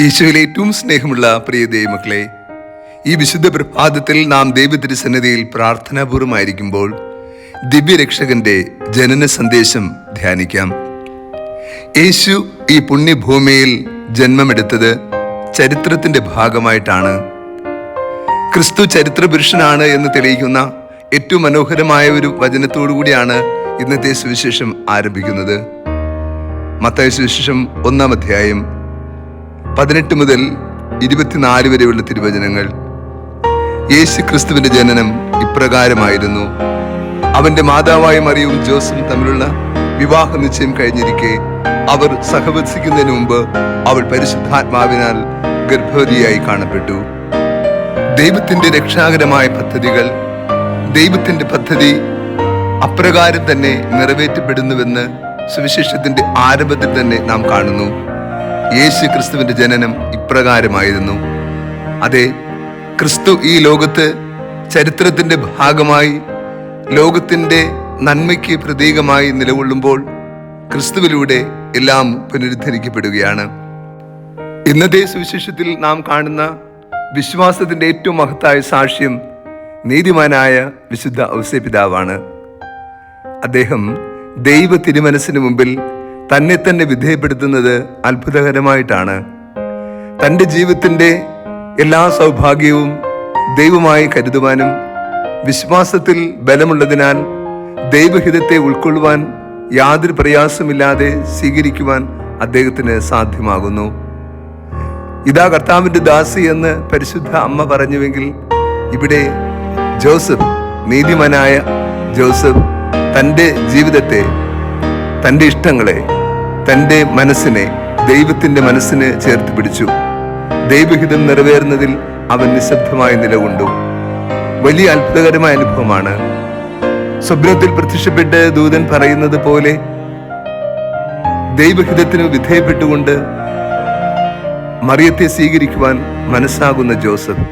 ഈശോയിൽ ഏറ്റവും സ്നേഹമുള്ള പ്രിയ ദൈവമക്കളെ, ഈ വിശുദ്ധ പ്രഭാതത്തിൽ നാം ദൈവതിരുസന്നിധിയിൽ പ്രാർത്ഥനാപൂർവമായിരിക്കുമ്പോൾ ദിവ്യരക്ഷകന്റെ ജനന സന്ദേശം ധ്യാനിക്കാം. യേശു ഈ പുണ്യഭൂമിയിൽ ജന്മമെടുത്തത് ചരിത്രത്തിന്റെ ഭാഗമായിട്ടാണ്. ക്രിസ്തു ചരിത്രപുരുഷനാണ് എന്ന് തെളിയിക്കുന്ന ഏറ്റവും മനോഹരമായ ഒരു വചനത്തോടു കൂടിയാണ് ഇന്നത്തെ സുവിശേഷം ആരംഭിക്കുന്നത്. മത്തായി സുവിശേഷം 1-ാം അധ്യായം 18 മുതൽ 24 വരെയുള്ള തിരുവചനങ്ങൾ. യേശു ക്രിസ്തുവിന്റെ ജനനം ഇപ്രകാരമായിരുന്നു. അവന്റെ മാതാവായ മറിയവും ജോസും തമ്മിലുള്ള വിവാഹ നിശ്ചയം കഴിഞ്ഞിരിക്കെ അവർ സഹവസിക്കുന്നതിന് മുമ്പ് അവൾ പരിശുദ്ധാത്മാവിനാൽ ഗർഭവതിയായി കാണപ്പെട്ടു. ദൈവത്തിന്റെ രക്ഷാകരമായ പദ്ധതികൾ, ദൈവത്തിന്റെ പദ്ധതി അപ്രകാരം തന്നെ നിറവേറ്റപ്പെടുന്നുവെന്ന് സുവിശേഷത്തിന്റെ ആരംഭത്തിൽ തന്നെ നാം കാണുന്നു. യേശു ക്രിസ്തുവിന്റെ ജനനം ഇപ്രകാരമായിരുന്നു. അതെ, ക്രിസ്തു ഈ ലോകത്ത് ചരിത്രത്തിന്റെ ഭാഗമായി, ലോകത്തിന്റെ നന്മയ്ക്ക് പ്രതീകമായി നിലകൊള്ളുമ്പോൾ ക്രിസ്തുവിലൂടെ എല്ലാം പുനരുദ്ധരിക്കപ്പെടുകയാണ്. ഇന്നത്തെ സുവിശേഷത്തിൽ നാം കാണുന്ന വിശ്വാസത്തിന്റെ ഏറ്റവും മഹത്തായ സാക്ഷ്യം നീതിമാനായ വിശുദ്ധ ഔസേപിതാവാണ്. അദ്ദേഹം ദൈവ തിരുമനസ്സിന് മുമ്പിൽ തന്നെ തന്നെ വിധേയപ്പെടുത്തുന്നത് അത്ഭുതകരമായിട്ടാണ്. തൻ്റെ ജീവിതത്തിൻ്റെ എല്ലാ സൗഭാഗ്യവും ദൈവമായി കരുതുവാനും വിശ്വാസത്തിൽ ബലമുള്ളതിനാൽ ദൈവഹിതത്തെ ഉൾക്കൊള്ളുവാൻ യാതൊരു പ്രയാസമില്ലാതെ സ്വീകരിക്കുവാൻ അദ്ദേഹത്തിന് സാധ്യമാകുന്നു. ഇതാ കർത്താവിൻ്റെ ദാസി എന്ന് പരിശുദ്ധ അമ്മ പറഞ്ഞുവെങ്കിൽ, ഇവിടെ ജോസഫ്, നീതിമാനായ ജോസഫ്, തൻ്റെ ജീവിതത്തെ, തൻ്റെ ഇഷ്ടങ്ങളെ, തൻ്റെ മനസ്സിനെ ദൈവത്തിൻ്റെ മനസ്സിന് ചേർത്ത് പിടിച്ചു. ദൈവഹിതം നിറവേറുന്നതിൽ അവൻ നിശബ്ദമായി നിലകൊണ്ടു. വലിയ അത്ഭുതകരമായ അനുഭവമാണ്. സ്വപ്നത്തിൽ പ്രത്യക്ഷപ്പെട്ട് ദൂതൻ പറയുന്നത് പോലെ ദൈവഹിതത്തിന് വിധേയപ്പെട്ടുകൊണ്ട് മറിയത്തെ സ്വീകരിക്കുവാൻ മനസ്സാകുന്ന ജോസഫ്,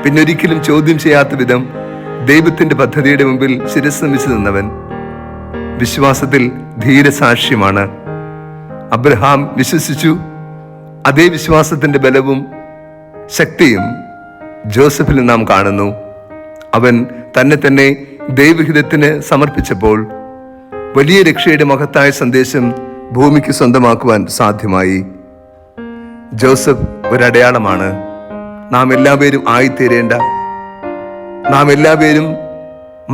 പിന്നൊരിക്കലും ചോദ്യം ചെയ്യാത്ത വിധം ദൈവത്തിന്റെ പദ്ധതിയുടെ മുമ്പിൽ ശിരസ് നമിച്ചു നിന്നവൻ വിശ്വാസത്തിൽ ധീരസാക്ഷ്യമാണ്. അബ്രഹാം വിശ്വസിച്ചു. അതേ വിശ്വാസത്തിന്റെ ബലവും ശക്തിയും ജോസഫിൽ നാം കാണുന്നു. അവൻ തന്നെ തന്നെ ദൈവഹിതത്തിന് സമർപ്പിച്ചപ്പോൾ വലിയ രക്ഷയുടെ മഹത്തായ സന്ദേശം ഭൂമിക്ക് സ്വന്തമാക്കുവാൻ സാധ്യമായി. ജോസഫ് ഒരടയാളമാണ്. നാം എല്ലാവരും ആയിത്തീരേണ്ട, നാം എല്ലാവരും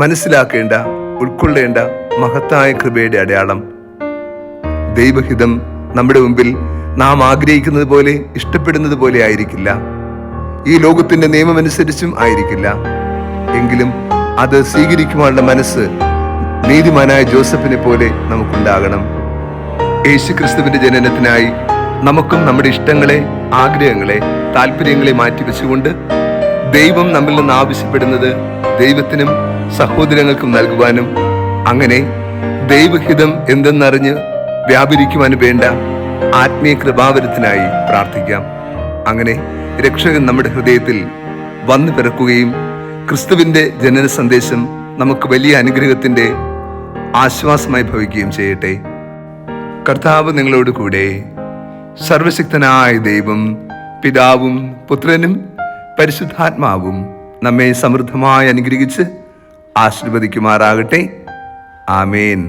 മനസ്സിലാക്കേണ്ട, ഉൾക്കൊള്ളേണ്ട മഹത്തായ കൃപയുടെ അടയാളം. ദൈവഹിതം നമ്മുടെ മുമ്പിൽ നാം ആഗ്രഹിക്കുന്നത് പോലെ, ഇഷ്ടപ്പെടുന്നത് പോലെ ആയിരിക്കില്ല. ഈ ലോകത്തിന്റെ നിയമമനുസരിച്ചും ആയിരിക്കില്ല. എങ്കിലും അത് സ്വീകരിക്കുവാനുള്ള മനസ്സ് നീതിമാനായ ജോസഫിനെ പോലെ നമുക്കുണ്ടാകണം. യേശു ക്രിസ്തുവിന്റെ ജനനത്തിനായി നമുക്കും നമ്മുടെ ഇഷ്ടങ്ങളെ, ആഗ്രഹങ്ങളെ, താല്പര്യങ്ങളെ മാറ്റിവെച്ചുകൊണ്ട് ദൈവം നമ്മിൽ നിന്ന് ആവശ്യപ്പെടുന്നത് ദൈവത്തിനും സഹോദരങ്ങൾക്കും നൽകുവാനും, അങ്ങനെ ദൈവഹിതം എന്തെന്നറിഞ്ഞ് വ്യാപരിക്കുവാനും വേണ്ട ആത്മീയ കൃപാവരത്തിനായി പ്രാർത്ഥിക്കാം. അങ്ങനെ രക്ഷകൻ നമ്മുടെ ഹൃദയത്തിൽ വന്നു പിറക്കുകയും ക്രിസ്തുവിന്റെ ജനന സന്ദേശം നമുക്ക് വലിയ അനുഗ്രഹത്തിന്റെ ആശ്വാസമായി ഭവിക്കുകയും ചെയ്യട്ടെ. കർത്താവ് നിങ്ങളോട് കൂടെ. സർവശക്തനായ ദൈവം, പിതാവും പുത്രനും പരിശുദ്ധാത്മാവും നമ്മെ സമൃദ്ധമായി അനുഗ്രഹിച്ച് ആശീർവദിക്കുമാറാകട്ടെ. ആമേൻ.